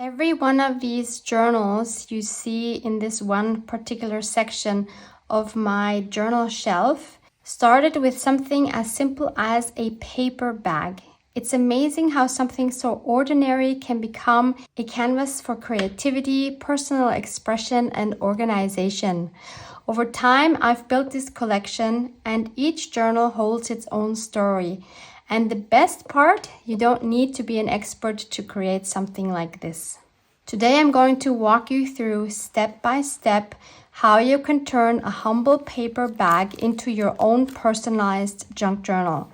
Every one of these journals you see in this one particular section of my journal shelf started with something as simple as a paper bag. It's amazing how something so ordinary can become a canvas for creativity, personal expression, and organization. Over time, I've built this collection, and each journal holds its own story. And the best part, you don't need to be an expert to create something like this. Today I'm going to walk you through step by step how you can turn a humble paper bag into your own personalized junk journal.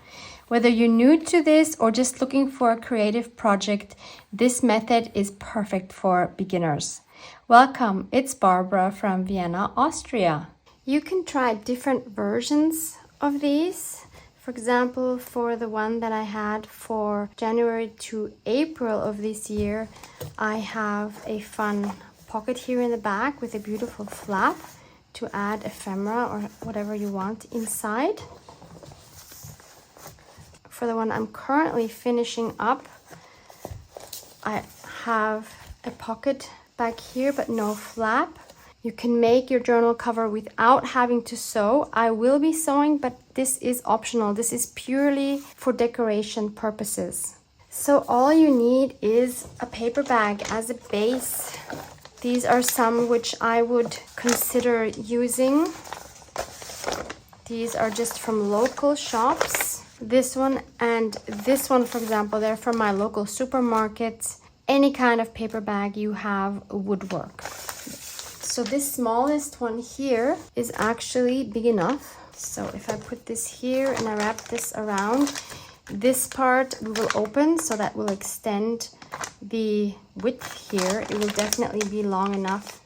Whether you're new to this or just looking for a creative project, this method is perfect for beginners. Welcome, it's Barbara from Vienna, Austria. You can try different versions of these. For example, for the one that I had for January to April of this year, I have a fun pocket here in the back with a beautiful flap to add ephemera or whatever you want inside. For the one I'm currently finishing up, I have a pocket back here but no flap. You can make your journal cover without having to sew. I will be sewing, but this is optional. This is purely for decoration purposes. So all you need is a paper bag as a base. These are some which I would consider using. These are just from local shops. This one and this one, for example, they're from my local supermarket. Any kind of paper bag you have would work. So this smallest one here is actually big enough. So if I put this here and I wrap this around, this part we will open, so that will extend the width here. It will definitely be long enough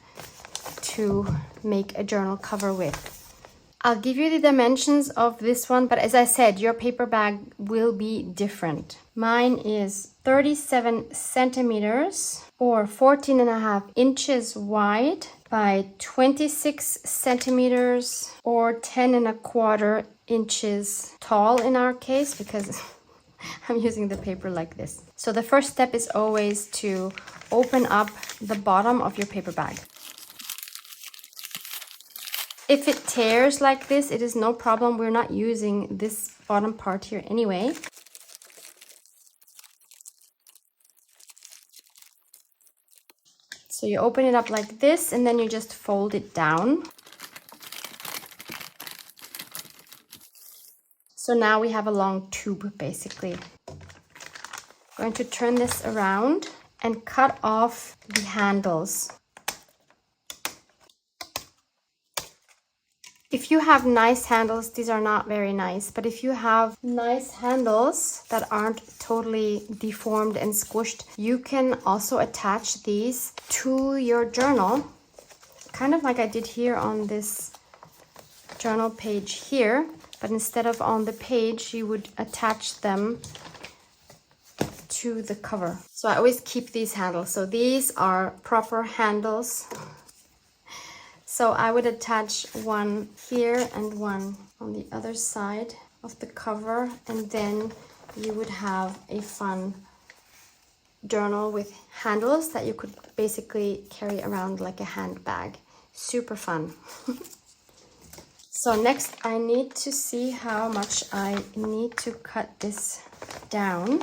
to make a journal cover with. I'll give you the dimensions of this one, but as I said, your paper bag will be different. Mine is 37 centimeters or 14.5 inches wide by 26 centimeters or 10.25 inches tall in our case, because I'm using the paper like this. So the first step is always to open up the bottom of your paper bag. If it tears like this, it is no problem. We're not using this bottom part here anyway. So you open it up like this and then you just fold it down. So now we have a long tube basically. I'm going to turn this around and cut off the handles. If you have nice handles, these are not very nice, but if you have nice handles that aren't totally deformed and squished, you can also attach these to your journal, kind of like I did here on this journal page here, but instead of on the page, you would attach them to the cover. So I always keep these handles. So these are proper handles. So I would attach one here and one on the other side of the cover, and then you would have a fun journal with handles that you could basically carry around like a handbag. Super fun. So next I need to see how much I need to cut this down.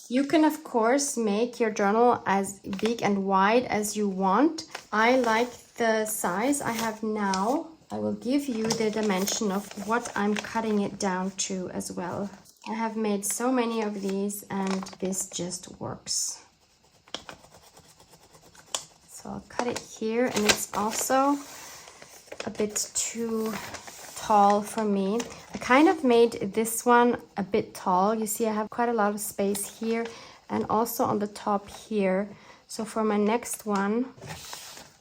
You can of course make your journal as big and wide as you want. I like the size I have now. I will give you the dimension of what I'm cutting it down to as well. I have made so many of these and this just works. So I'll cut it here, and it's also a bit too tall for me. I kind of made this one a bit tall. You see I have quite a lot of space here and also on the top here. So for my next one,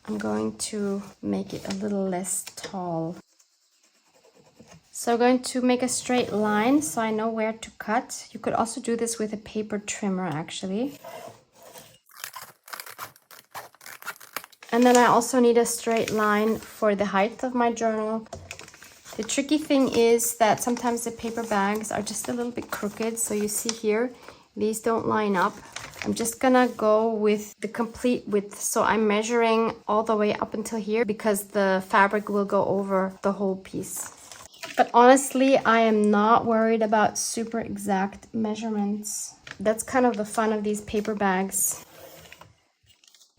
I'm going to make it a little less tall. So I'm going to make a straight line so I know where to cut. You could also do this with a paper trimmer actually. And then I also need a straight line for the height of my journal. The tricky thing is that sometimes the paper bags are just a little bit crooked. So you see here, these don't line up I'm just gonna go with the complete width. So I'm measuring all the way up until here because the fabric will go over the whole piece. But honestly, I am not worried about super exact measurements. That's kind of the fun of these paper bags.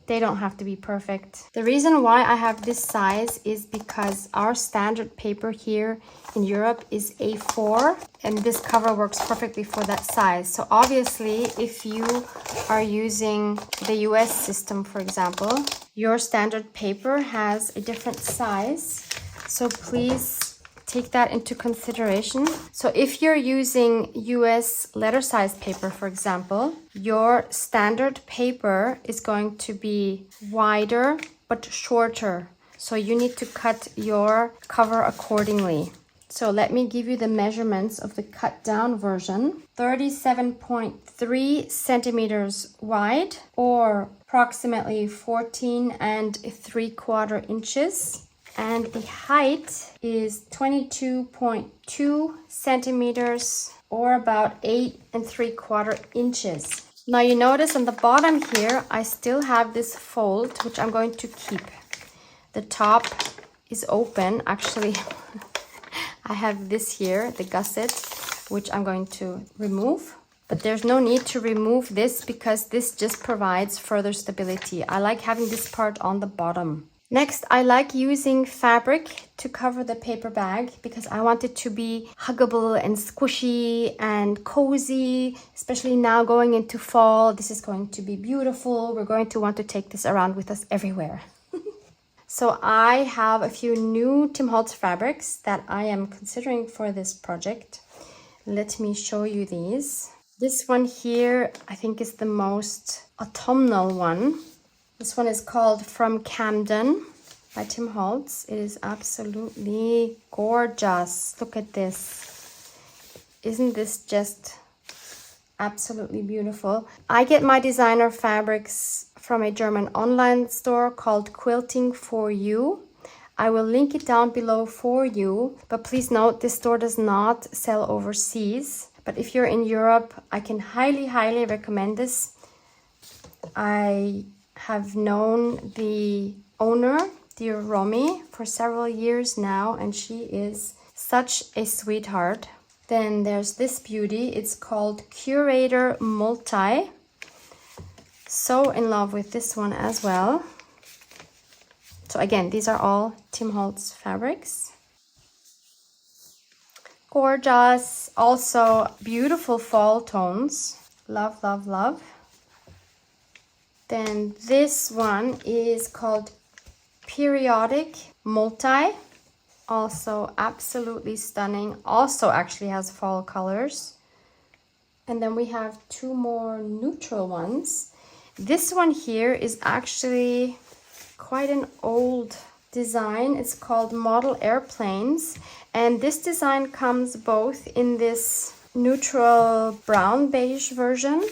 They don't have to be perfect. The reason why I have this size is because our standard paper here in Europe is A4, and this cover works perfectly for that size. So obviously, if you are using the US system, for example, your standard paper has a different size. So please take that into consideration. So if you're using US letter size paper, for example, your standard paper is going to be wider but shorter. So you need to cut your cover accordingly. So let me give you the measurements of the cut down version. 37.3 centimeters wide, or approximately 14.75 inches. And the height is 22.2 centimeters, or about 8.75 inches. Now you notice on the bottom here, I still have this fold, which I'm going to keep. The top is open. Actually, I have this here, the gusset, which I'm going to remove. But there's no need to remove this because this just provides further stability. I like having this part on the bottom. Next, I like using fabric to cover the paper bag because I want it to be huggable and squishy and cozy, especially now going into fall. This is going to be beautiful. We're going to want to take this around with us everywhere. So I have a few new Tim Holtz fabrics that I am considering for this project. Let me show you these. This one here, I think, is the most autumnal one. This one is called From Camden by Tim Holtz. It is absolutely gorgeous. Look at this. Isn't this just absolutely beautiful? I get my designer fabrics from a German online store called Quilting for You. I will link it down below for you, but please note this store does not sell overseas. But if you're in Europe, I can highly recommend this. I have known the owner, dear Romy, for several years now, and she is such a sweetheart. Then there's this beauty. It's called Curator Multi. So in love with this one as well. So again, these are all Tim Holtz fabrics. Gorgeous. Also beautiful fall tones. Love, love, love. Then this one is called Periodic Multi. Also absolutely stunning. Also actually has fall colors. And then we have two more neutral ones. This one here is actually quite an old design. It's called Model Airplanes. And this design comes both in this neutral brown beige version,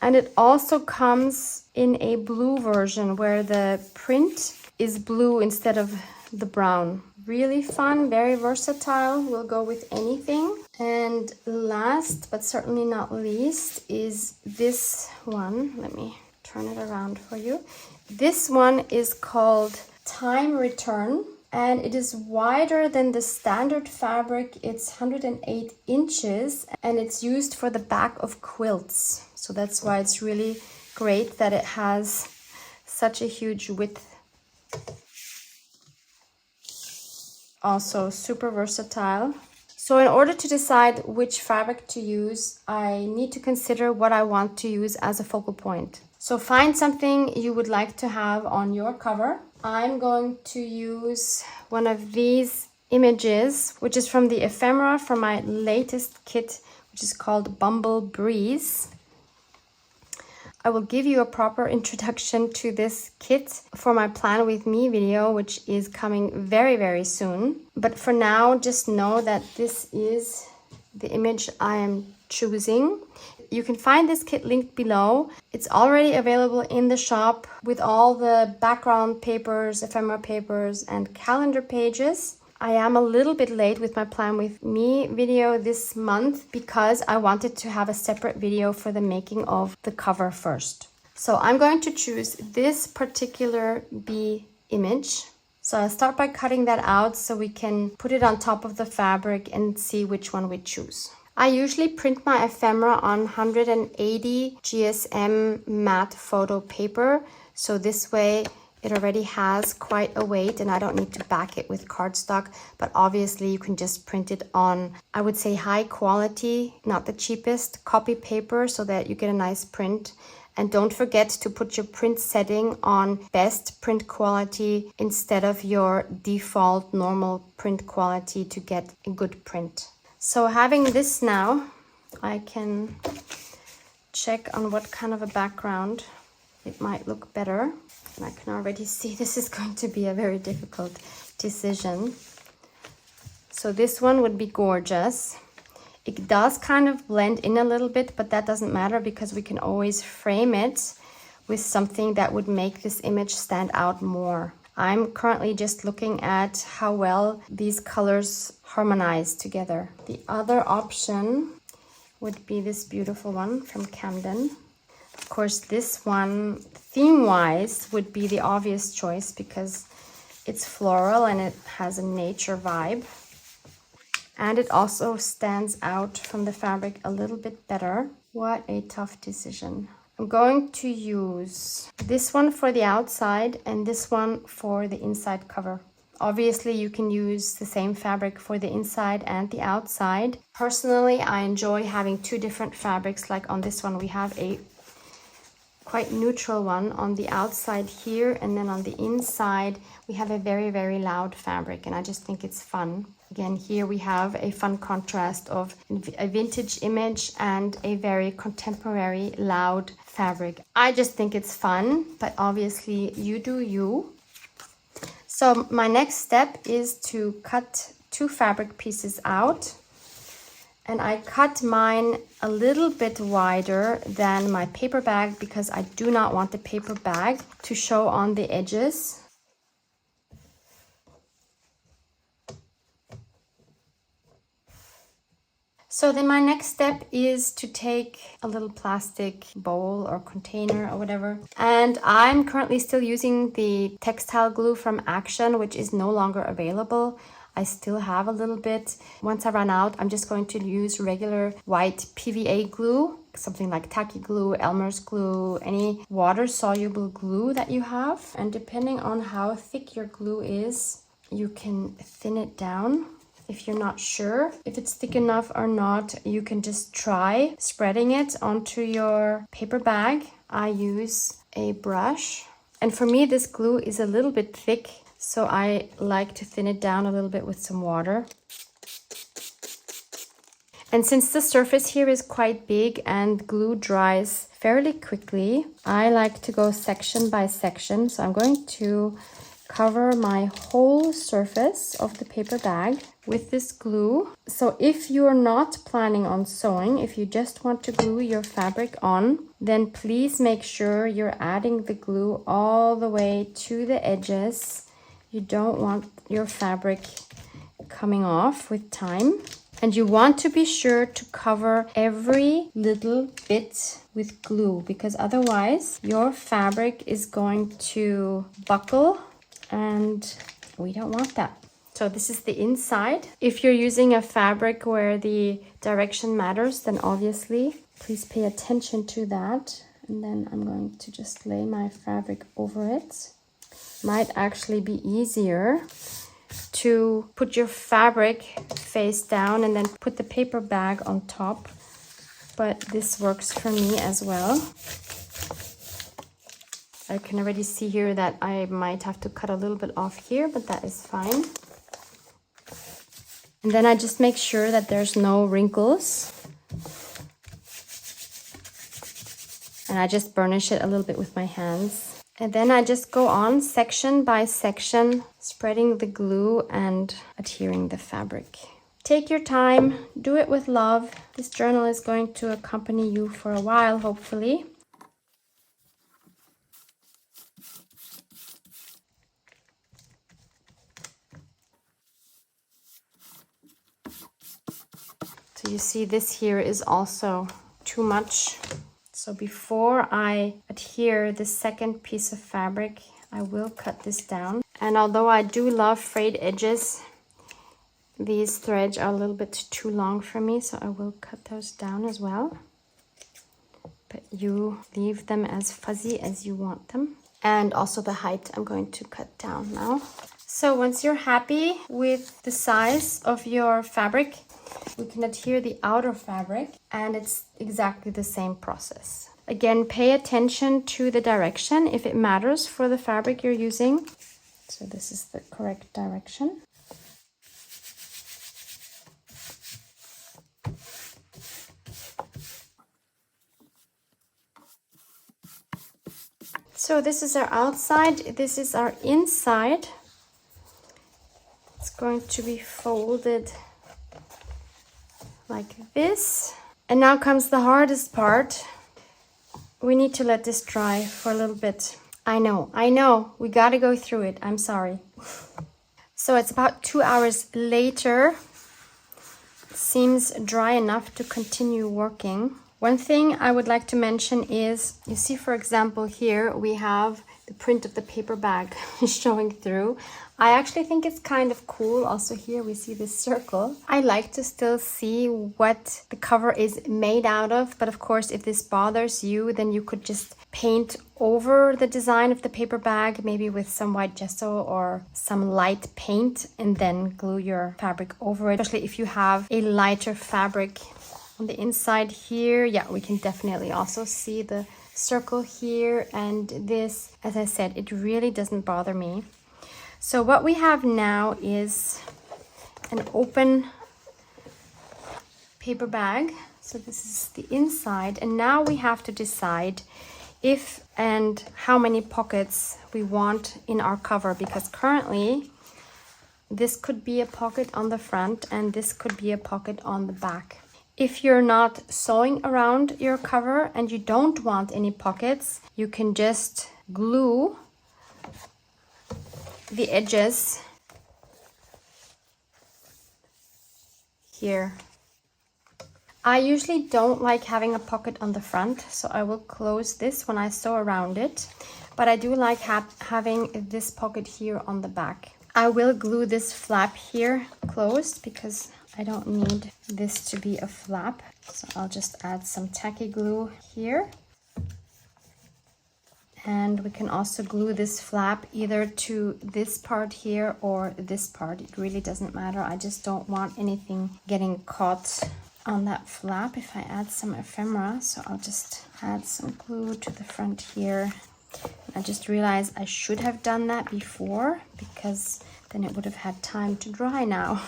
and it also comes in a blue version where the print is blue instead of the brown. Really fun, very versatile, will go with anything. And last but certainly not least is this one. Let me turn it around for you. This one is called Time Return, and it is wider than the standard fabric. It's 108 inches and it's used for the back of quilts. So that's why it's really great that it has such a huge width. Also super versatile. So in order to decide which fabric to use, I need to consider what I want to use as a focal point. So find something you would like to have on your cover. I'm going to use one of these images, which is from the ephemera from my latest kit, which is called Bumble Breeze. I will give you a proper introduction to this kit for my Plan With Me video, which is coming very soon. But for now, just know that this is the image I am choosing. You can find this kit linked below. It's already available in the shop with all the background papers, ephemera papers, and calendar pages. I am a little bit late with my Plan With Me video this month because I wanted to have a separate video for the making of the cover first. So I'm going to choose this particular bee image. So I'll start by cutting that out so we can put it on top of the fabric and see which one we choose. I usually print my ephemera on 180 GSM matte photo paper. So this way it already has quite a weight and I don't need to back it with cardstock. But obviously you can just print it on, I would say, high quality, not the cheapest, copy paper so that you get a nice print. And don't forget to put your print setting on best print quality instead of your default normal print quality to get a good print. So having this now, I can check on what kind of a background it might look better. And I can already see this is going to be a very difficult decision. So this one would be gorgeous. It does kind of blend in a little bit, but that doesn't matter because we can always frame it with something that would make this image stand out more. I'm currently just looking at how well these colors harmonize together. The other option would be this beautiful one from Camden. Of course, this one, theme-wise, would be the obvious choice because it's floral and it has a nature vibe. And it also stands out from the fabric a little bit better. What a tough decision. I'm going to use this one for the outside and this one for the inside cover. Obviously, you can use the same fabric for the inside and the outside. Personally, I enjoy having two different fabrics. Like on this one, we have a quite neutral one on the outside here, and then on the inside we have a very, very loud fabric, and I just think it's fun. Again, here we have a fun contrast of a vintage image and a very contemporary loud fabric. I just think it's fun, but obviously you do you. So my next step is to cut two fabric pieces out. And I cut mine a little bit wider than my paper bag because I do not want the paper bag to show on the edges. So then my next step is to take a little plastic bowl or container or whatever. And I'm currently still using the textile glue from Action, which is no longer available. I still have a little bit. Once I run out, I'm just going to use regular white PVA glue, something like Tacky glue, Elmer's glue, any water-soluble glue that you have. And depending on how thick your glue is, you can thin it down. If you're not sure if it's thick enough or not, you can just try spreading it onto your paper bag. I use a brush. And for me, this glue is a little bit thick, so I like to thin it down a little bit with some water. And since the surface here is quite big and glue dries fairly quickly, I like to go section by section. So I'm going to cover my whole surface of the paper bag with this glue. So if you're not planning on sewing, if you just want to glue your fabric on, then please make sure you're adding the glue all the way to the edges. You don't want your fabric coming off with time. And you want to be sure to cover every little bit with glue, because otherwise your fabric is going to buckle, and we don't want that. So this is the inside. If you're using a fabric where the direction matters, then obviously please pay attention to that. And then I'm going to just lay my fabric over it. Might actually be easier to put your fabric face down and then put the paper bag on top, but this works for me as well. I can already see here that I might have to cut a little bit off here, but that is fine. And then I just make sure that there's no wrinkles. And I just burnish it a little bit with my hands. And then I just go on section by section, spreading the glue and adhering the fabric. Take your time, do it with love. This journal is going to accompany you for a while, hopefully. So you see this here is also too much. So before I adhere the second piece of fabric, I will cut this down. And although I do love frayed edges, these threads are a little bit too long for me, so I will cut those down as well. But you leave them as fuzzy as you want them. And also the height I'm going to cut down now. So once you're happy with the size of your fabric, we can adhere the outer fabric, and it's exactly the same process. Again, pay attention to the direction if it matters for the fabric you're using. So this is the correct direction. So this is our outside, this is our inside. It's going to be folded like this. And now comes the hardest part. We need to let this dry for a little bit. I know, we gotta go through it, I'm sorry. So it's about 2 hours later. It seems dry enough to continue working. One thing I would like to mention is, you see, for example, here we have the print of the paper bag showing through. I actually think it's kind of cool. Also here we see this circle. I like to still see what the cover is made out of, but of course if this bothers you, then you could just paint over the design of the paper bag, maybe with some white gesso or some light paint, and then glue your fabric over it. Especially if you have a lighter fabric. On the inside here, yeah, we can definitely also see the circle here, and this, as I said, it really doesn't bother me. So what we have now is an open paper bag. So this is the inside, and now we have to decide if and how many pockets we want in our cover, because currently this could be a pocket on the front and this could be a pocket on the back. If you're not sewing around your cover and you don't want any pockets, you can just glue the edges here. I usually don't like having a pocket on the front, so I will close this when I sew around it, but I do like having this pocket here on the back. I will glue this flap here closed because I don't need this to be a flap. So I'll just add some tacky glue here. And we can also glue this flap either to this part here or this part. It really doesn't matter. I just don't want anything getting caught on that flap if I add some ephemera. So I'll just add some glue to the front here. I just realized I should have done that before, because then it would have had time to dry now.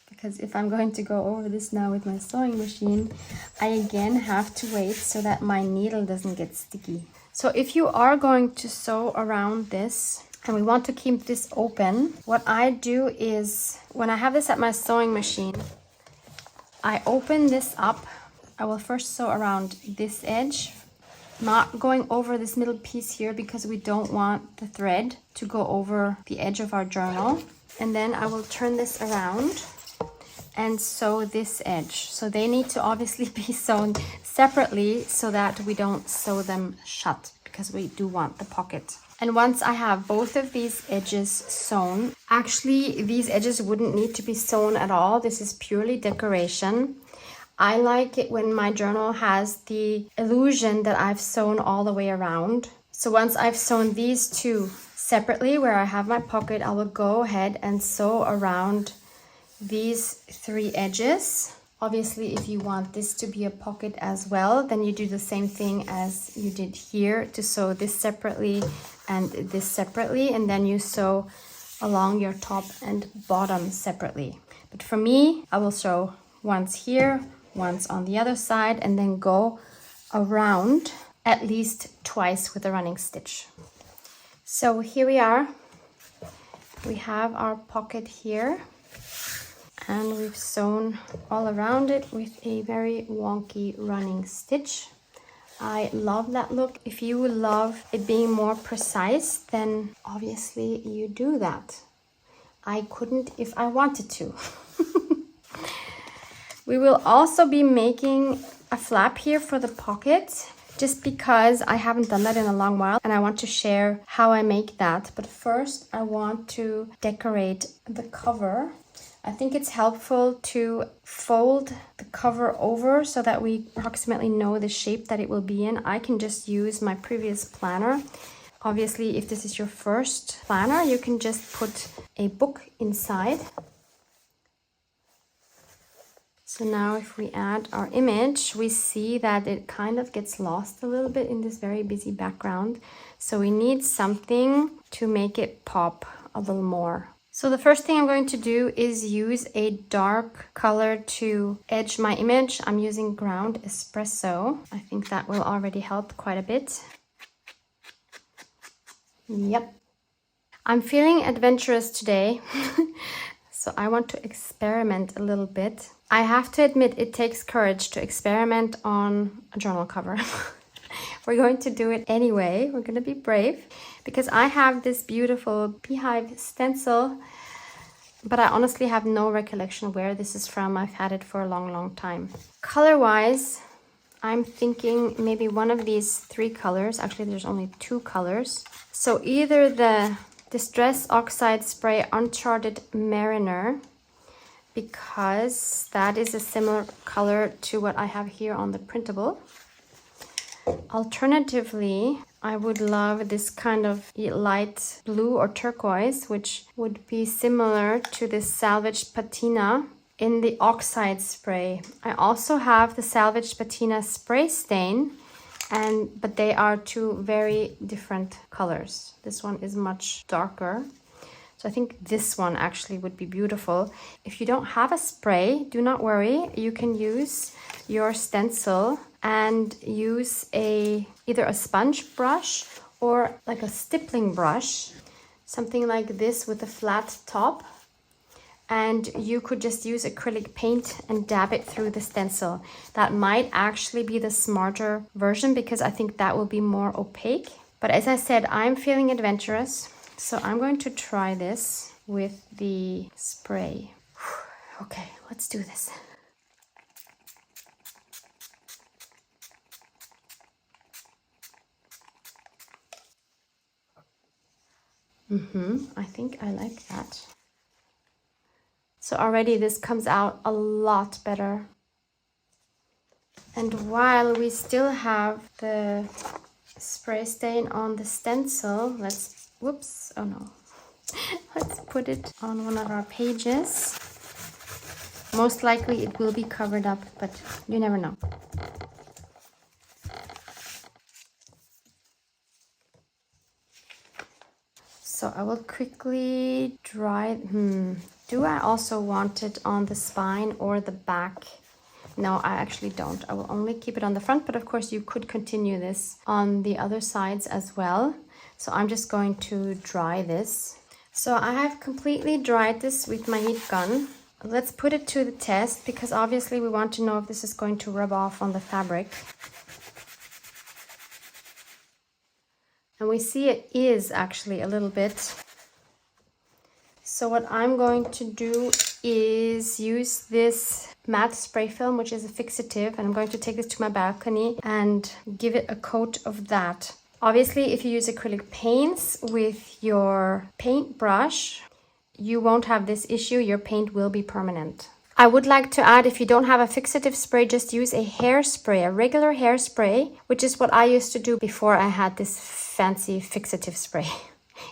Because if I'm going to go over this now with my sewing machine, I again have to wait so that my needle doesn't get sticky. So if you are going to sew around this and we want to keep this open, what I do is, when I have this at my sewing machine, I open this up. I will first sew around this edge, not going over this middle piece here because we don't want the thread to go over the edge of our journal. And then I will turn this around and sew this edge. So they need to obviously be sewn separately so that we don't sew them shut, because we do want the pocket. And once I have both of these edges sewn, actually these edges wouldn't need to be sewn at all. This is purely decoration. I like it when my journal has the illusion that I've sewn all the way around. So once I've sewn these two separately where I have my pocket, I will go ahead and sew around these three edges. Obviously, if you want this to be a pocket as well, then you do the same thing as you did here to sew this separately and this separately, and then you sew along your top and bottom separately. But for me, I will sew once here, once on the other side, and then go around at least twice with a running stitch. So here we are. We have our pocket here, and we've sewn all around it with a very wonky running stitch. I love that look. If you love it being more precise, then obviously you do that. I couldn't if I wanted to. We will also be making a flap here for the pocket, just because I haven't done that in a long while and I want to share how I make that. But first I want to decorate the cover. I think it's helpful to fold the cover over so that we approximately know the shape that it will be in. I can just use my previous planner. Obviously, if this is your first planner, you can just put a book inside. So now if we add our image, we see that it kind of gets lost a little bit in this very busy background. So we need something to make it pop a little more. So the first thing I'm going to do is use a dark color to edge my image. I'm using Ground Espresso. I think that will already help quite a bit. Yep. I'm feeling adventurous today. So I want to experiment a little bit. I have to admit, it takes courage to experiment on a journal cover. We're going to do it anyway. We're going to be brave because I have this beautiful beehive stencil, but I honestly have no recollection where this is from. I've had it for a long, long time. Color-wise, I'm thinking maybe one of these 3 colors. Actually, there's only 2 colors. So either the Distress Oxide Spray Uncharted Mariner, because that is a similar color to what I have here on the printable. Alternatively, I would love this kind of light blue or turquoise, which would be similar to this Salvaged Patina in the Oxide Spray. I also have the Salvaged Patina Spray Stain, but they are 2 very different colors. This one is much darker. So I think this one actually would be beautiful. If you don't have a spray, do not worry. You can use your stencil and use either a sponge brush or like a stippling brush, something like this with a flat top. And you could just use acrylic paint and dab it through the stencil. That might actually be the smarter version because I think that will be more opaque. But as I said, I'm feeling adventurous. So I'm going to try this with the spray. Okay, let's do this. I think I like that. So already this comes out a lot better. And while we still have the spray stain on the stencil, let's put it on one of our pages. Most likely it will be covered up, but you never know. So I will quickly dry. Do I also want it on the spine or the back? No, I actually don't. I will only keep it on the front, but of course you could continue this on the other sides as well. So I'm just going to dry this. So I have completely dried this with my heat gun. Let's put it to the test because obviously we want to know if this is going to rub off on the fabric. And we see it is actually a little bit. So what I'm going to do is use this matte spray film, which is a fixative, and I'm going to take this to my balcony and give it a coat of that. Obviously, if you use acrylic paints with your paintbrush, you won't have this issue. Your paint will be permanent. I would like to add, if you don't have a fixative spray, just use a hairspray, a regular hairspray, which is what I used to do before I had this fancy fixative spray.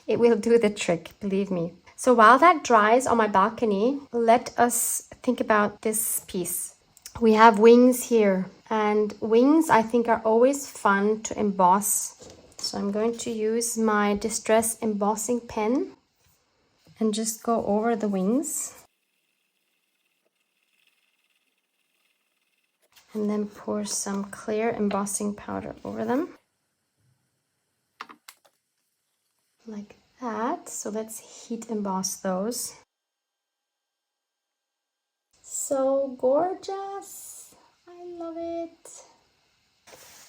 It will do the trick, believe me. So while that dries on my balcony, let us think about this piece. We have wings here, and wings I think are always fun to emboss. So I'm going to use my Distress embossing pen and just go over the wings. And then pour some clear embossing powder over them. Like that. So let's heat emboss those. So gorgeous. I love it.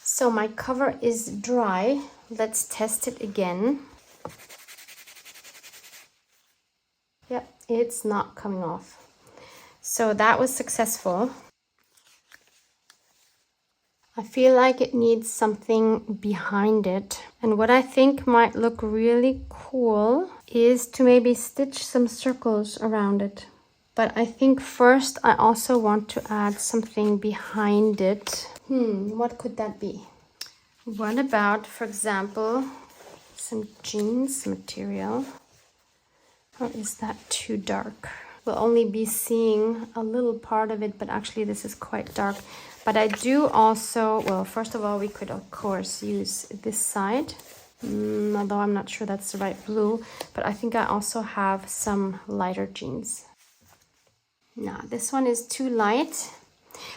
So my cover is dry. Let's test it again. Yep, it's not coming off. So that was successful. I feel like it needs something behind it. And what I think might look really cool is to maybe stitch some circles around it. But I think first I also want to add something behind it. What could that be? What about, for example, some jeans material? Or is that too dark? We'll only be seeing a little part of it, but actually this is quite dark. But I do also, well, first of all, we could of course use this side, although I'm not sure that's the right blue, but I think I also have some lighter jeans. No, this one is too light.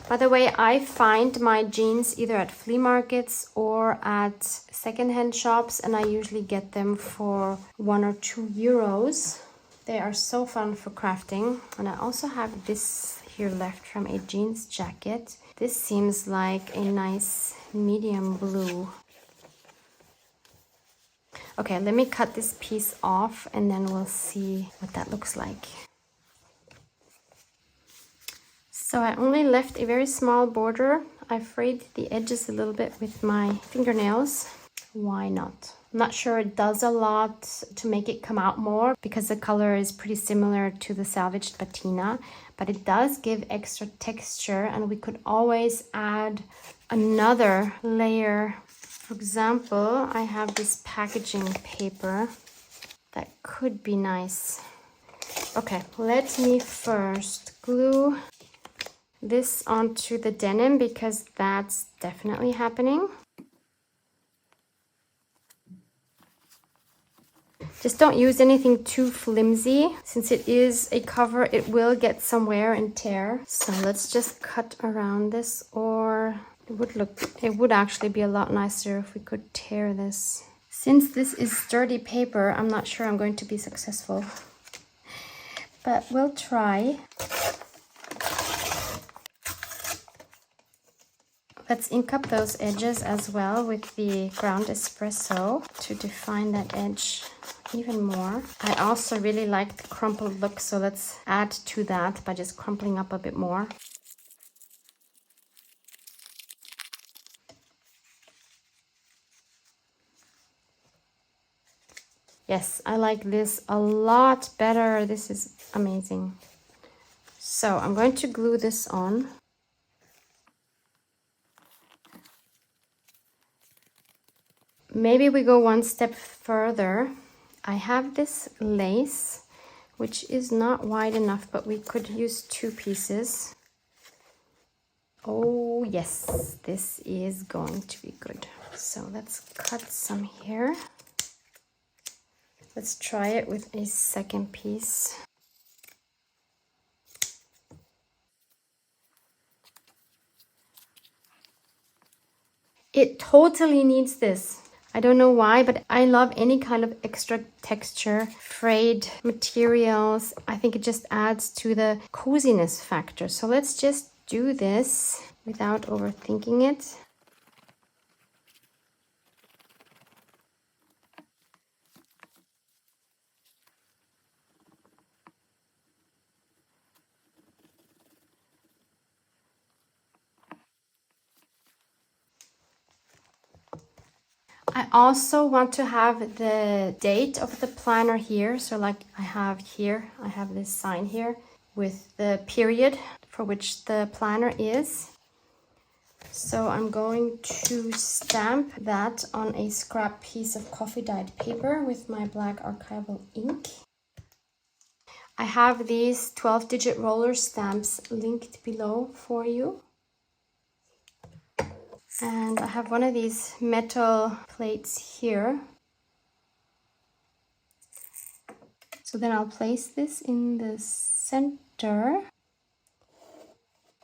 By the way, I find my jeans either at flea markets or at secondhand shops, and I usually get them for 1 or 2 euros. They are so fun for crafting. And I also have this here left from a jeans jacket. This seems like a nice medium blue. Okay, let me cut this piece off and then we'll see what that looks like. So I only left a very small border. I frayed the edges a little bit with my fingernails. Why not? I'm not sure it does a lot to make it come out more because the color is pretty similar to the salvaged patina, but it does give extra texture and we could always add another layer. For example, I have this packaging paper that could be nice. Okay, let me first glue this onto the denim because that's definitely happening. Just don't use anything too flimsy. Since it is a cover, it will get some wear and tear. So let's just cut around this, or it would actually be a lot nicer if we could tear this. Since this is sturdy paper, I'm not sure I'm going to be successful, but we'll try. Let's ink up those edges as well with the ground espresso to define that edge even more. I also really like the crumpled look, so let's add to that by just crumpling up a bit more. Yes, I like this a lot better. This is amazing. So I'm going to glue this on. Maybe we go one step further. I have this lace, which is not wide enough, but we could use 2 pieces. Oh yes, this is going to be good. So let's cut some here. Let's try it with a second piece. It totally needs this. I don't know why, but I love any kind of extra texture, frayed materials. I think it just adds to the coziness factor. So let's just do this without overthinking it. I also want to have the date of the planner here. So like I have here, I have this sign here with the period for which the planner is. So I'm going to stamp that on a scrap piece of coffee dyed paper with my black archival ink. I have these 12-digit roller stamps linked below for you. And I have one of these metal plates here. So then I'll place this in the center,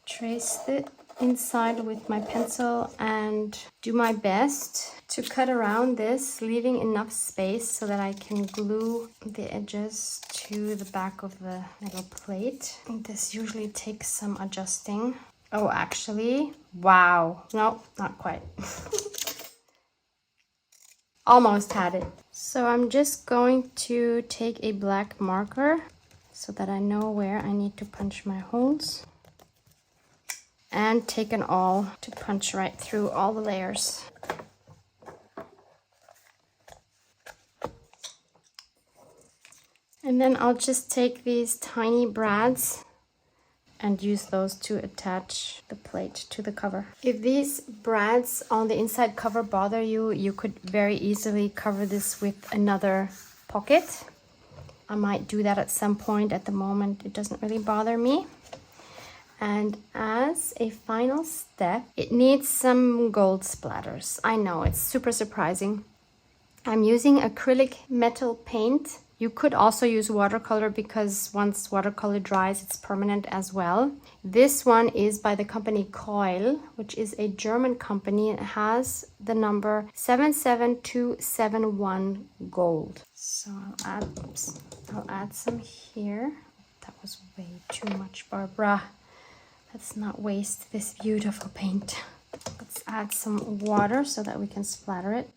trace it inside with my pencil and do my best to cut around this, leaving enough space so that I can glue the edges to the back of the metal plate. And this usually takes some adjusting. Oh, actually, wow. No, not quite. Almost had it. So I'm just going to take a black marker so that I know where I need to punch my holes. and take an awl to punch right through all the layers. And then I'll just take these tiny brads and use those to attach the plate to the cover. If these brads on the inside cover bother you, you could very easily cover this with another pocket. I might do that at some point. At the moment, it doesn't really bother me. And as a final step, it needs some gold splatters. I know, it's super surprising. I'm using acrylic metal paint. You could also use watercolor because once watercolor dries, it's permanent as well. This one is by the company Coil, which is a German company. It has the number 77271 gold. So I'll add some here. That was way too much, Barbara. Let's not waste this beautiful paint. Let's add some water so that we can splatter it.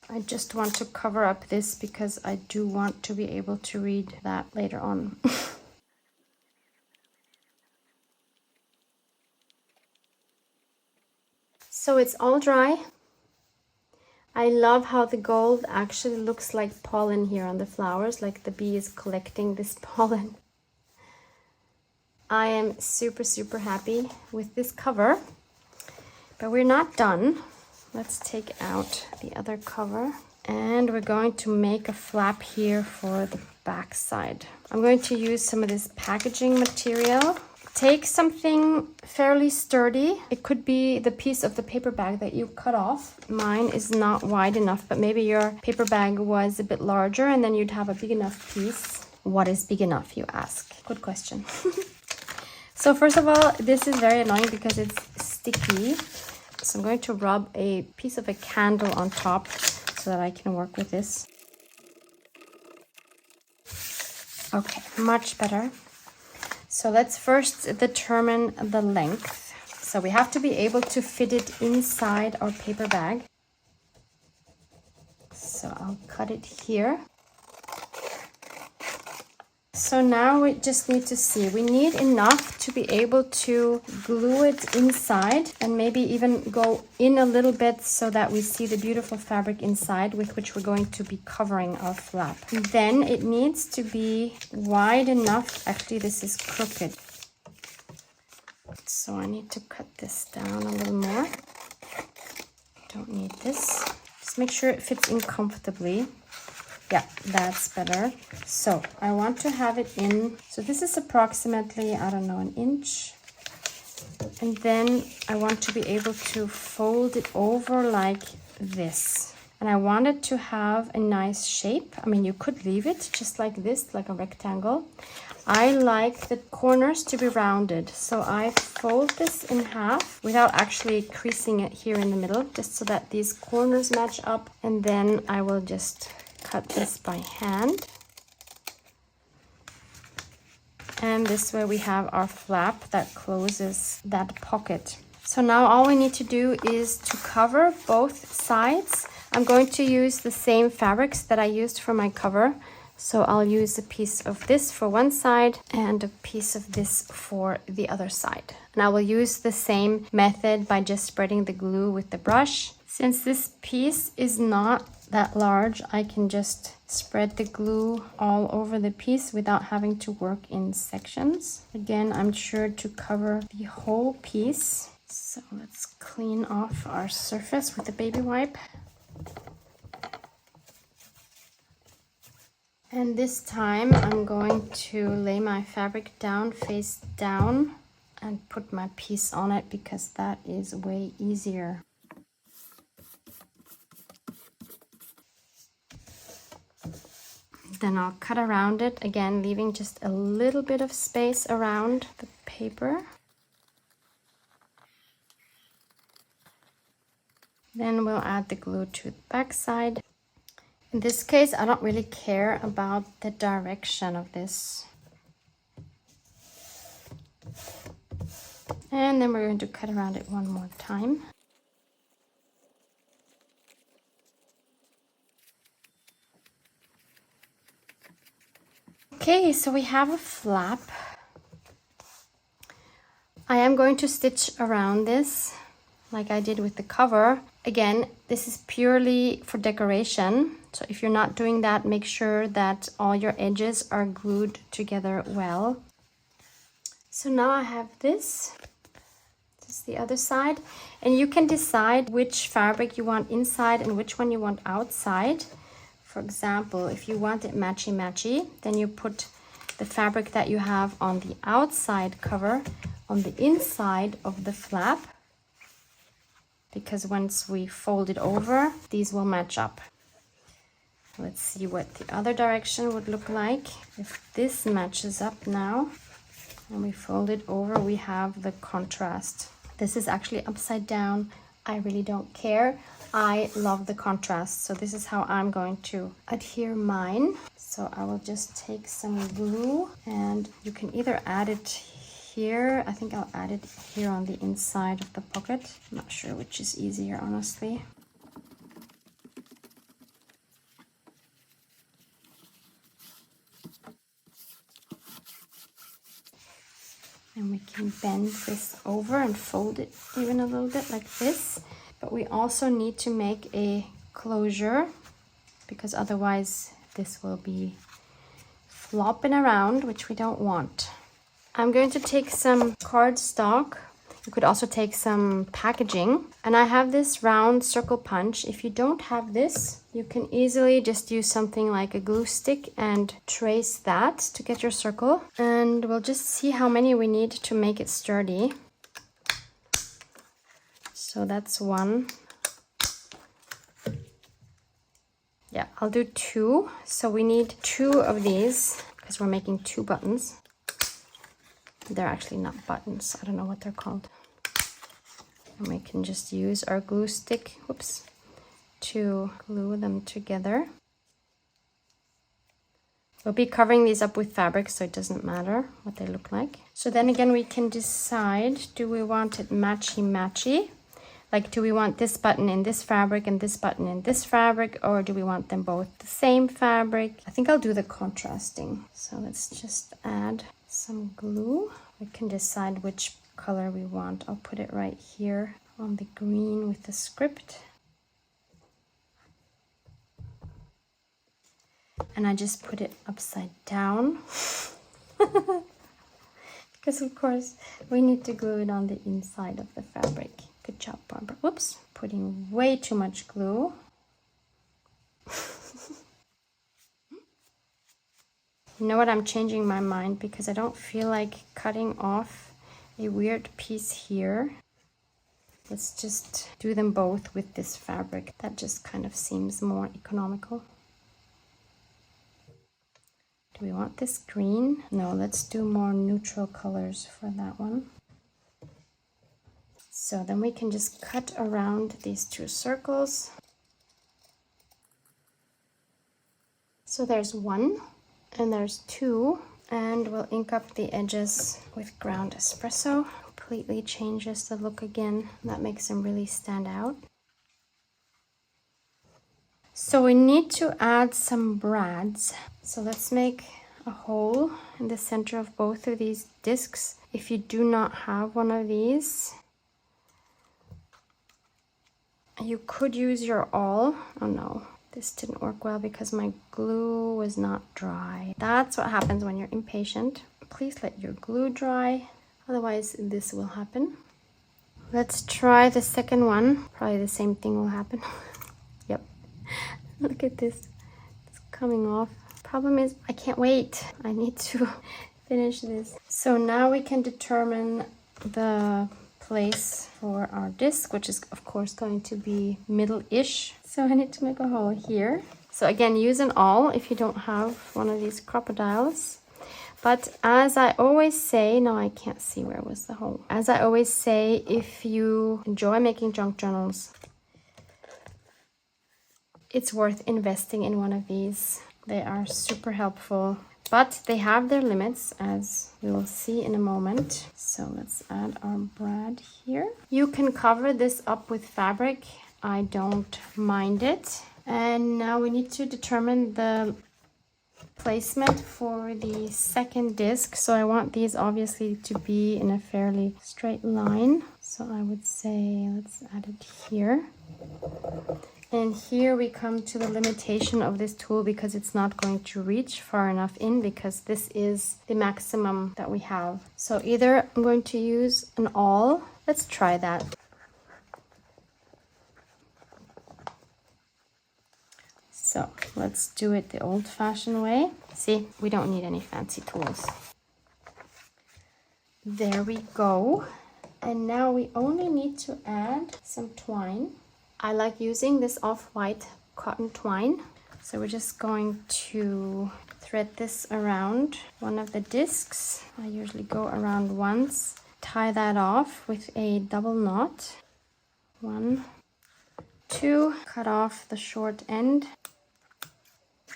I just want to cover up this because I do want to be able to read that later on. So it's all dry. I love how the gold actually looks like pollen here on the flowers, like the bee is collecting this pollen. I am super, super happy with this cover, but we're not done. Let's take out the other cover and we're going to make a flap here for the back side. I'm going to use some of this packaging material. Take something fairly sturdy. It could be the piece of the paper bag that you cut off. Mine is not wide enough, but maybe your paper bag was a bit larger and then you'd have a big enough piece. What is big enough, you ask? Good question. So first of all, this is very annoying because it's sticky. So I'm going to rub a piece of a candle on top so that I can work with this. Okay, much better. So let's first determine the length. So we have to be able to fit it inside our paper bag. So I'll cut it here. So now we just need to see. We need enough to be able to glue it inside and maybe even go in a little bit so that we see the beautiful fabric inside with which we're going to be covering our flap. Then it needs to be wide enough. Actually, this is crooked. So I need to cut this down a little more. Don't need this. Just make sure it fits in comfortably. Yeah, that's better. So I want to have it in. So this is approximately, I don't know, an inch. And then I want to be able to fold it over like this. And I want it to have a nice shape. I mean, you could leave it just like this, like a rectangle. I like the corners to be rounded. So I fold this in half without actually creasing it here in the middle, just so that these corners match up. And then I will just cut this by hand. And this way we have our flap that closes that pocket. So now all we need to do is to cover both sides. I'm going to use the same fabrics that I used for my cover. So I'll use a piece of this for one side and a piece of this for the other side. And I will use the same method by just spreading the glue with the brush. Since this piece is not that large, I can just spread the glue all over the piece without having to work in sections. Again, I'm sure to cover the whole piece. So let's clean off our surface with a baby wipe. And this time I'm going to lay my fabric down, face down, and put my piece on it because that is way easier. Then I'll cut around it, again leaving just a little bit of space around the paper. Then we'll add the glue to the back side. In this case, I don't really care about the direction of this. And then we're going to cut around it one more time. Okay, so we have a flap. I I'm going to stitch around this like I did with the cover. Again, this is purely for decoration. So if you're not doing that, make sure that all your edges are glued together well. So now I have this. This is the other side. And you can decide which fabric you want inside and which one you want outside. For example, if you want it matchy-matchy, then you put the fabric that you have on the outside cover on the inside of the flap, because once we fold it over, these will match up. Let's see what the other direction would look like. If this matches up now and we fold it over, we have the contrast. This is actually upside down. I really don't care. I love the contrast. So this is how I'm going to adhere mine. So I will just take some glue, and you can either add it here. I think I'll add it here on the inside of the pocket. I'm not sure which is easier, honestly. And we can bend this over and fold it even a little bit like this. But we also need to make a closure, because otherwise this will be flopping around, which we don't want. I'm going to take some cardstock. You could also take some packaging. And I have this round circle punch. If you don't have this, you can easily just use something like a glue stick and trace that to get your circle. And we'll just see how many we need to make it sturdy. So that's one. Yeah, I'll do two. So we need two of these because we're making two buttons. They're actually not buttons. I don't know what they're called. And we can just use our glue stick, whoops, to glue them together. We'll be covering these up with fabric, so it doesn't matter what they look like. So then again, we can decide, do we want it matchy-matchy? Like, do we want this button in this fabric and this button in this fabric, or do we want them both the same fabric? I think I'll do the contrasting. So let's just add some glue. We can decide which color we want. I'll put it right here on the green with the script. And I just put it upside down. Because of course we need to glue it on the inside of the fabric. Good job, Barbara. Whoops, putting way too much glue. You know what, I'm changing my mind because I don't feel like cutting off a weird piece here. Let's just do them both with this fabric. That just kind of seems more economical. Do we want this green? No, let's do more neutral colors for that one. So then we can just cut around these two circles. So there's one and there's two, and we'll ink up the edges with ground espresso. Completely changes the look again. That makes them really stand out. So we need to add some brads. So let's make a hole in the center of both of these discs. If you do not have one of these, you could use your awl. Oh no, this didn't work well because my glue was not dry. That's what happens when you're impatient. Please let your glue dry, otherwise this will happen. Let's try the second one. Probably the same thing will happen. Yep. Look at this. It's coming off. Problem is, I can't wait. I need to finish this. So now we can determine the place for our disc, which is of course going to be middle-ish. So I need to make a hole here. So again, use an awl if you don't have one of these crocodiles. But as I always say, no, I can't see where was the hole. As I always say, if you enjoy making junk journals, it's worth investing in one of these. They are super helpful, but they have their limits, as we will see in a moment. So let's add our brad here. You can cover this up with fabric. I don't mind it. And now we need to determine the placement for the second disc. So I want these obviously to be in a fairly straight line. So I would say let's add it here. And here we come to the limitation of this tool because it's not going to reach far enough in because this is the maximum that we have. So either I'm going to use an awl. Let's try that. So let's do it the old-fashioned way. See, we don't need any fancy tools. There we go. And now we only need to add some twine. I like using this off-white cotton twine. So we're just going to thread this around one of the discs. I usually go around once. Tie that off with a double knot. 1, 2, cut off the short end.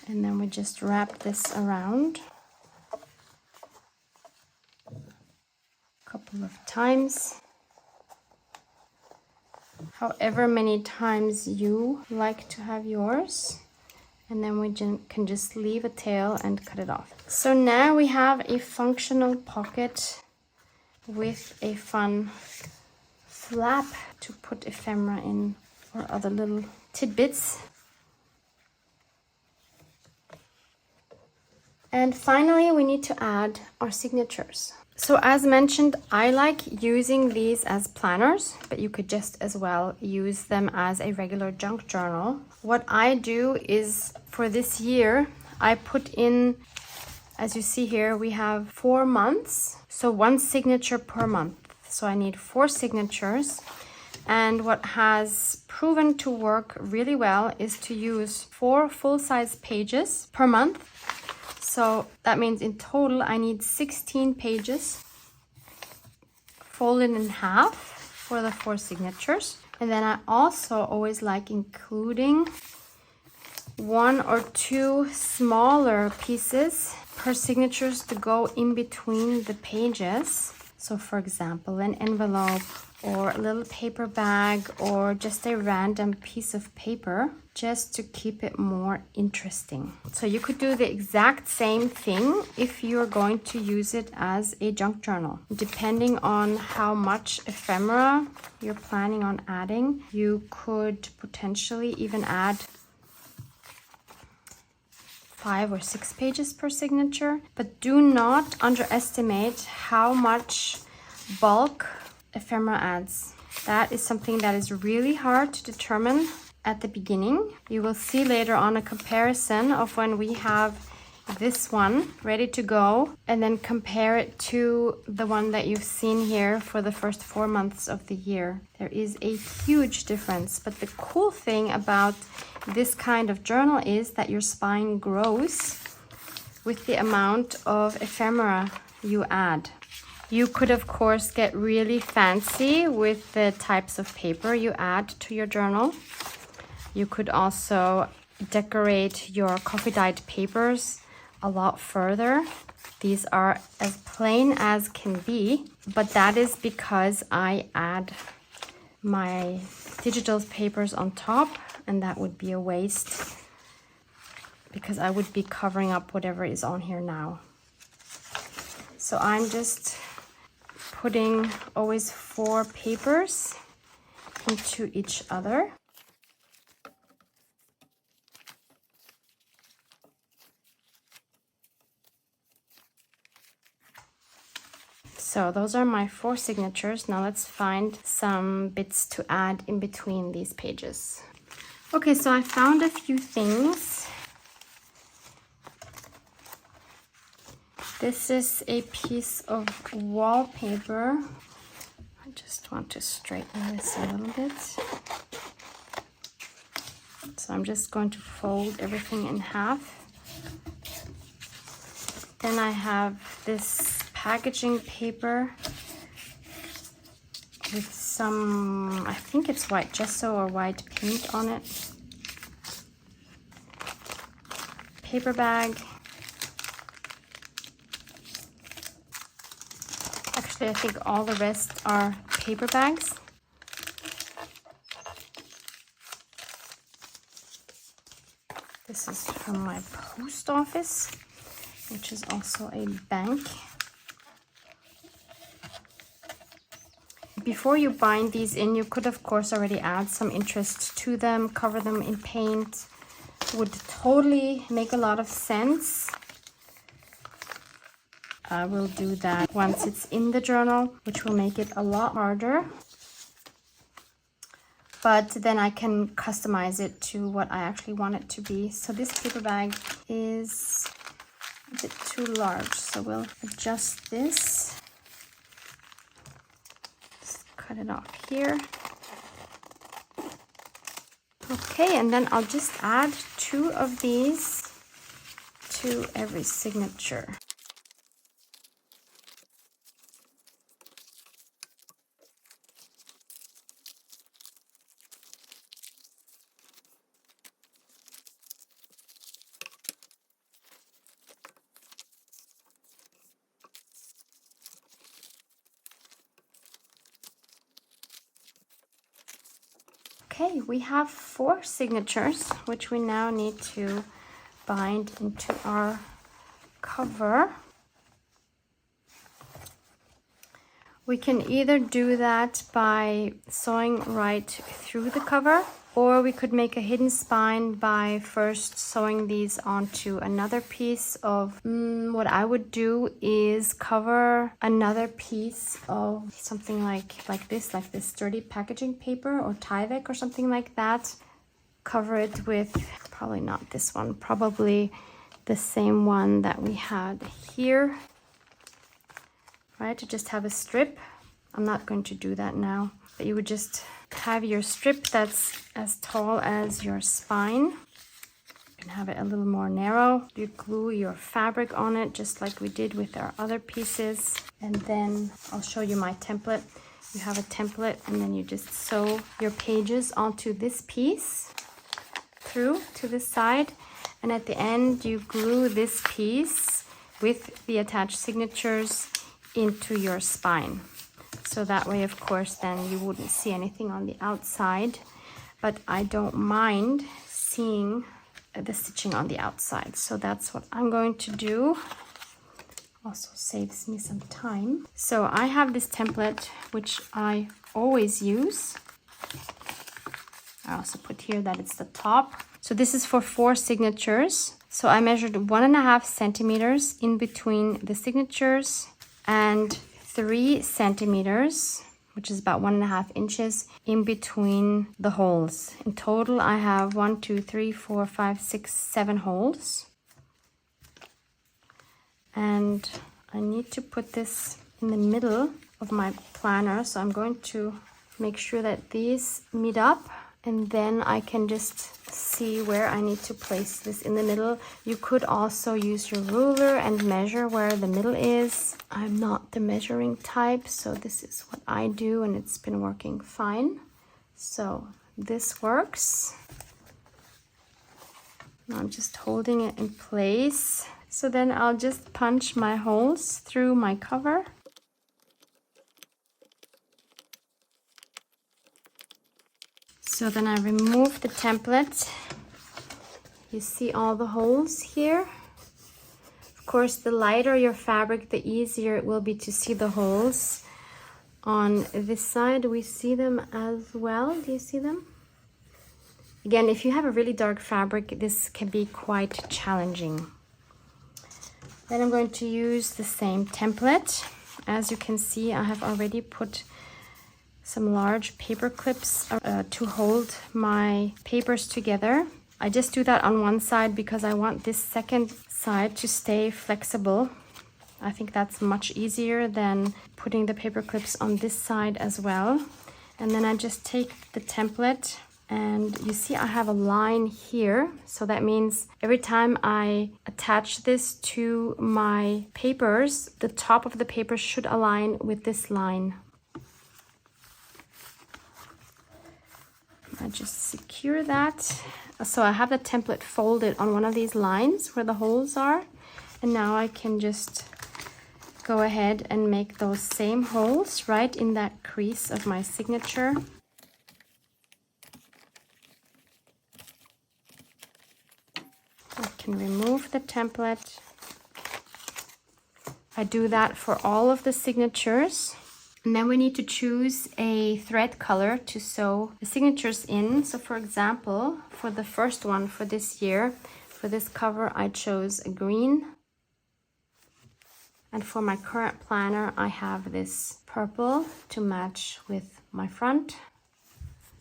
And then we just wrap this around a couple of times. However many times you like to have yours. And then we can just leave a tail and cut it off. So now we have a functional pocket with a fun flap to put ephemera in or other little tidbits. And finally, we need to add our signatures. So as mentioned, I like using these as planners, but you could just as well use them as a regular junk journal. What I do is for this year, I put in, as you see here, we have 4 months. So 1 signature per month. So I need 4 signatures. And what has proven to work really well is to use 4 full-size pages per month. So that means in total I need 16 pages folded in half for the 4 signatures. And then I also always like including 1 or 2 smaller pieces per signatures to go in between the pages. So for example, an envelope or a little paper bag or just a random piece of paper, just to keep it more interesting. So you could do the exact same thing if you're going to use it as a junk journal. Depending on how much ephemera you're planning on adding, you could potentially even add 5 or 6 pages per signature. But do not underestimate how much bulk ephemera adds. That is something that is really hard to determine at the beginning. You will see later on a comparison of when we have this one ready to go and then compare it to the one that you've seen here for the first 4 months of the year. There is a huge difference, but the cool thing about this kind of journal is that your spine grows with the amount of ephemera you add. You could, of course, get really fancy with the types of paper you add to your journal. You could also decorate your coffee dyed papers a lot further. These are as plain as can be, but that is because I add my digital papers on top, and that would be a waste because I would be covering up whatever is on here now. So I'm just putting always 4 papers into each other. So those are my 4 signatures. Now let's find some bits to add in between these pages. Okay, so I found a few things. This is a piece of wallpaper. I just want to straighten this a little bit. So I'm just going to fold everything in half. Then I have this packaging paper with some, I think it's white gesso or white paint on it. Paper bag. Actually, I think all the rest are paper bags. This is from my post office. which is also a bank. Before you bind these in, you could of course already add some interest to them, cover them in paint. Would totally make a lot of sense. I will do that once it's in the journal, which will make it a lot harder. But then I can customize it to what I actually want it to be. So this paper bag is a bit too large, so we'll adjust this. Just cut it off here. Okay, and then I'll just add 2 of these to every signature. Okay, we have 4 signatures, which we now need to bind into our cover. We can either do that by sewing right through the cover, or we could make a hidden spine by first sewing these onto another piece of, what I would do is cover another piece of something like this sturdy packaging paper or Tyvek or something like that. Cover it with, probably not this one, probably the same one that we had here. Right, to just have a strip. I'm not going to do that now, but you would just have your strip that's as tall as your spine. You can have it a little more narrow. You glue your fabric on it just like we did with our other pieces. And then I'll show you my template. You have a template and then you just sew your pages onto this piece through to the side. And at the end, you glue this piece with the attached signatures into your spine. So that way, of course, then you wouldn't see anything on the outside, but I don't mind seeing the stitching on the outside. So that's what I'm going to do. Also saves me some time. So I have this template, which I always use. I also put here that it's the top. So this is for 4 signatures. So I measured 1.5 centimeters in between the signatures and 3 centimeters, which is about 1.5 inches, in between the holes. In total, I have 1, 2, 3, 4, 5, 6, 7 holes. And I need to put this in the middle of my planner, so I'm going to make sure that these meet up, and then I can just see where I need to place this in the middle. You could also use your ruler and measure where the middle is. I'm not the measuring type, so this is what I do, and it's been working fine. So this works. Now I'm just holding it in place. So then I'll just punch my holes through my cover. So then I remove the template. You see all the holes here. Of course, the lighter your fabric, the easier it will be to see the holes. On this side, we see them as well. Do you see them? Again, if you have a really dark fabric, this can be quite challenging. Then I'm going to use the same template. As you can see, I have already put some large paper clips to hold my papers together. I just do that on one side because I want this second side to stay flexible. I think that's much easier than putting the paper clips on this side as well. And then I just take the template, and you see I have a line here. So that means every time I attach this to my papers, the top of the paper should align with this line. I just secure that. So I have the template folded on one of these lines where the holes are. And now I can just go ahead and make those same holes right in that crease of my signature. I can remove the template I do that for all of the signatures. And then we need to choose a thread color to sew the signatures in. So for example, for the first one for this year, for this cover, I chose a green. And for my current planner, I have this purple to match with my front.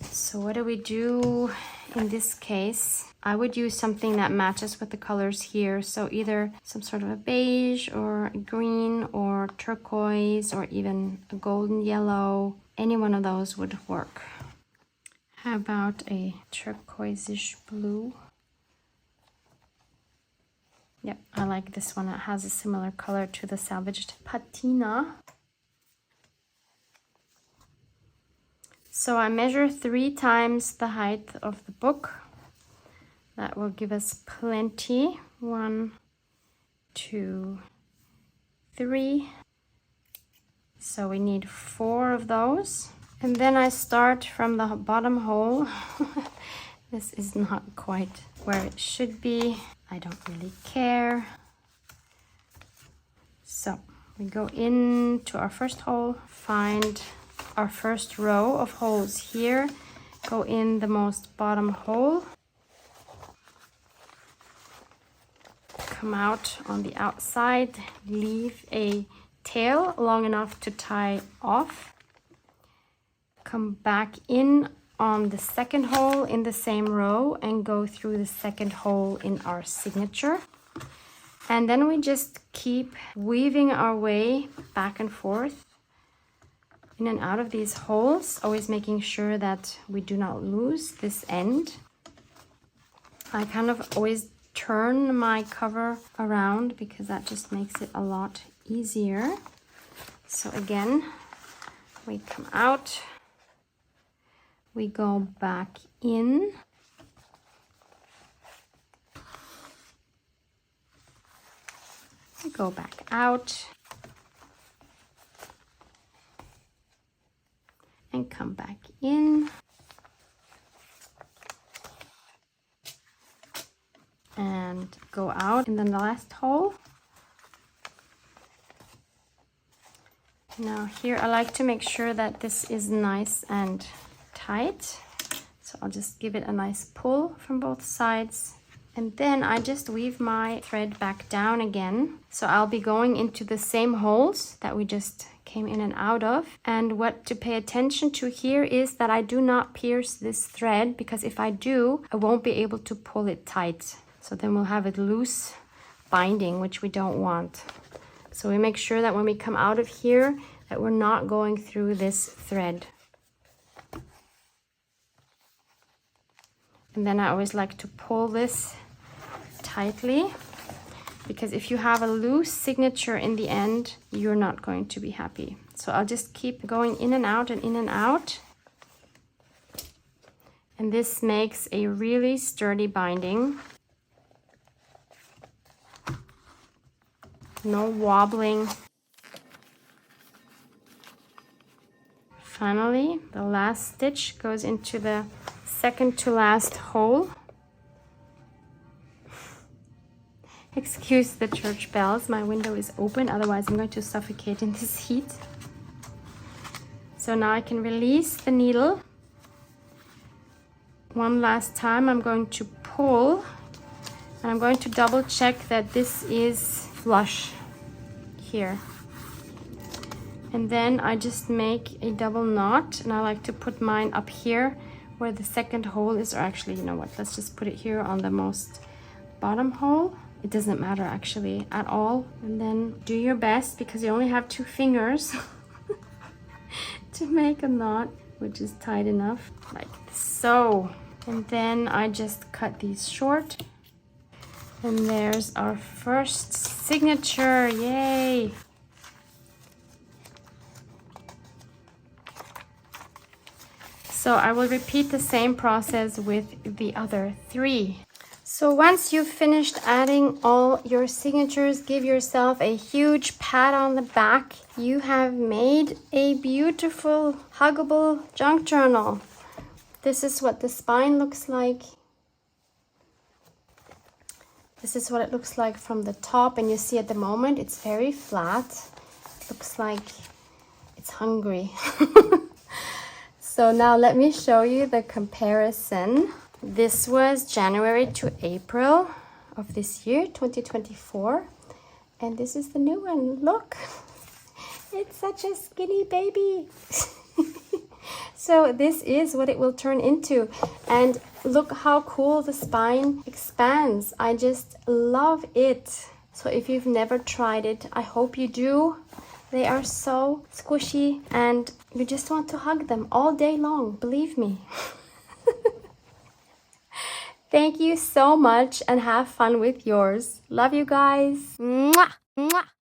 So what do we do in this case? I would use something that matches with the colors here. So either some sort of a beige or a green or turquoise or even a golden yellow. Any one of those would work. How about a turquoise-ish blue? Yep, I like this one. It has a similar color to the salvaged patina. So I measure 3 times the height of the book. That will give us plenty. 1, 2, 3. So we need 4 of those. And then I start from the bottom hole. This is not quite where it should be. I don't really care. So we go into our first hole, find our first row of holes here, go in the most bottom hole, come out on the outside, leave a tail long enough to tie off, come back in on the second hole in the same row and go through the second hole in our signature. And then we just keep weaving our way back and forth in and out of these holes, always making sure that we do not lose this end. I kind of always turn my cover around because that just makes it a lot easier. So again, we come out, we go back in, we go back out, and come back in, and go out in the last hole. Now here I like to make sure that this is nice and tight, so I'll just give it a nice pull from both sides, and then I just weave my thread back down again. So I'll be going into the same holes that we just came in and out of. And what to pay attention to here is that I do not pierce this thread, because if I do, I won't be able to pull it tight. So then we'll have it loose binding, which we don't want. So we make sure that when we come out of here, that we're not going through this thread. And then I always like to pull this tightly, because if you have a loose signature in the end, you're not going to be happy. So I'll just keep going in and out and in and out. And this makes a really sturdy binding. No wobbling. Finally, the last stitch goes into the second to last hole. Excuse the church bells, my window is open, otherwise I'm going to suffocate in this heat. So now I can release the needle. One last time I'm going to pull, and I'm going to double check that this is flush here. And then I just make a double knot, and I like to put mine up here where the second hole is, or actually, you know what, let's just put it here on the most bottom hole. It doesn't matter actually at all. And then do your best, because you only have 2 fingers to make a knot, which is tight enough, like so. And then I just cut these short. And there's our first signature, yay! So I will repeat the same process with the other 3. So once you've finished adding all your signatures, give yourself a huge pat on the back. You have made a beautiful huggable junk journal. This is what the spine looks like. This is what it looks like from the top, and you see at the moment it's very flat. It looks like it's hungry. So now let me show you the comparison. This was January to April of this year, 2024. And this is the new one. Look, it's such a skinny baby. So this is what it will turn into. And look how cool the spine expands. I just love it. So if you've never tried it, I hope you do. They are so squishy and you just want to hug them all day long, believe me. Thank you so much and have fun with yours. Love you guys. Mwah, mwah.